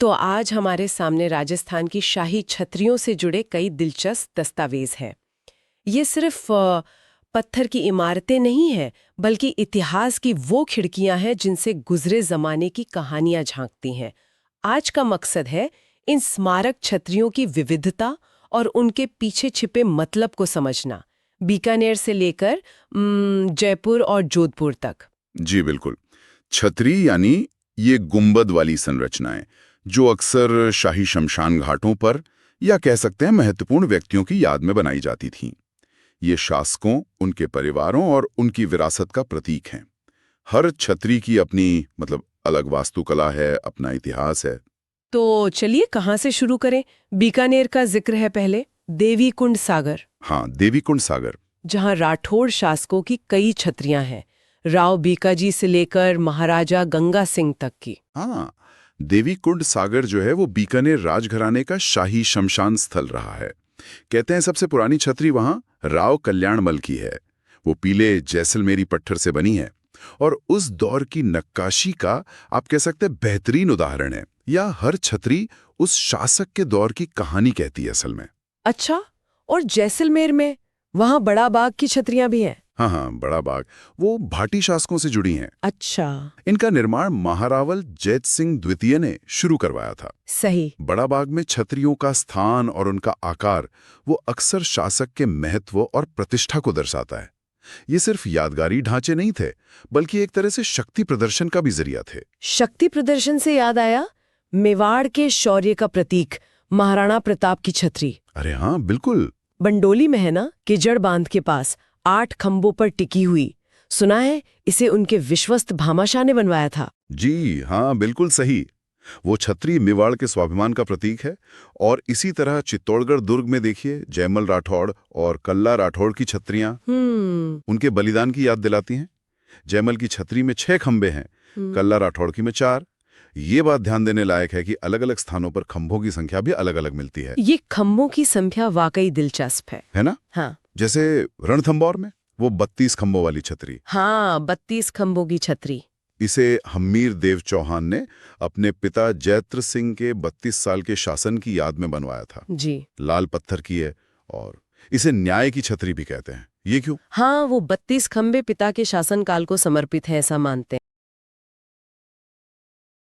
तो आज हमारे सामने राजस्थान की शाही छतरियों से जुड़े कई दिलचस्प दस्तावेज हैं। ये सिर्फ पत्थर की इमारतें नहीं हैं, बल्कि इतिहास की वो खिड़कियां हैं जिनसे गुजरे जमाने की कहानियां झांकती हैं। आज का मकसद है इन स्मारक छतरियों की विविधता और उनके पीछे छिपे मतलब को समझना, बीकानेर से लेकर जयपुर और जोधपुर तक। जी बिल्कुल। छतरी यानी ये गुंबद वाली संरचनाएं जो अक्सर शाही शमशान घाटों पर या कह सकते हैं महत्वपूर्ण व्यक्तियों की याद में बनाई जाती थीं। ये शासकों, उनके परिवारों और उनकी विरासत का प्रतीक हैं। हर छतरी की अपनी अलग वास्तुकला है, अपना इतिहास है। तो चलिए कहाँ से शुरू करें। बीकानेर का जिक्र है पहले, देवी कुंड सागर, हाँ, देवीकुंड सागर। जहाँ राठौड़ शासकों की कई छतरियां हैं, राव बीकाजी से लेकर महाराजा गंगा सिंह तक की। हाँ, देवीकुंड सागर जो है वो बीकानेर राजघराने का शाही शमशान स्थल रहा है। कहते हैं सबसे पुरानी छतरी वहां राव कल्याणमल की है। वो पीले जैसलमेरी पत्थर से बनी है और उस दौर की नक्काशी का आप कह सकते हैं बेहतरीन उदाहरण है। या हर छतरी उस शासक के दौर की कहानी कहती है असल में। अच्छा, और जैसलमेर में वहाँ बड़ा बाग की छतरियां भी हैं? हाँ हाँ, बड़ा बाग वो भाटी शासकों से जुड़ी हैं। अच्छा, इनका निर्माण महारावल जैत सिंह द्वितीय ने शुरू करवाया था। सही। बड़ा बाग में छतरियों का स्थान और उनका आकार वो अक्सर शासक के महत्व और प्रतिष्ठा को दर्शाता है। ये सिर्फ यादगारी ढांचे नहीं थे, बल्कि एक तरह से शक्ति प्रदर्शन का भी जरिया थे। शक्ति प्रदर्शन से याद आया, मेवाड़ के शौर्य का प्रतीक महाराणा प्रताप की छतरी अरे हाँ, बिल्कुल। बंडोली में है ना, किजड़ बांध के पास 8 खंभों पर टिकी हुई। सुना है इसे उनके विश्वस्त भामाशाह ने बनवाया था। जी हाँ, बिल्कुल सही। वो छतरी मेवाड़ के स्वाभिमान का प्रतीक है। और इसी तरह चित्तौड़गढ़ दुर्ग में देखिए, जयमल राठौड़ और कल्ला राठौड़ की छतरियां उनके बलिदान की याद दिलाती हैं। जयमल की छतरी में 6 खंबे हैं, कल्ला राठौड़ की में 4। ये बात ध्यान देने लायक है कि अलग अलग स्थानों पर खंभों की संख्या भी अलग अलग मिलती है। ये खंभों की संख्या वाकई दिलचस्प है ना? हाँ। जैसे रणथंभौर में वो 32 खंभों वाली छतरी। हाँ, 32 खंभों की छतरी। इसे हम्मीर देव चौहान ने अपने पिता जैत्र सिंह के 32 साल के शासन की याद में बनवाया था। जी। लाल पत्थर की है और इसे न्याय की छतरी भी कहते हैं। ये क्यों? हाँ, वो 32 खंभे पिता के शासनकाल को समर्पित है, ऐसा मानते हैं।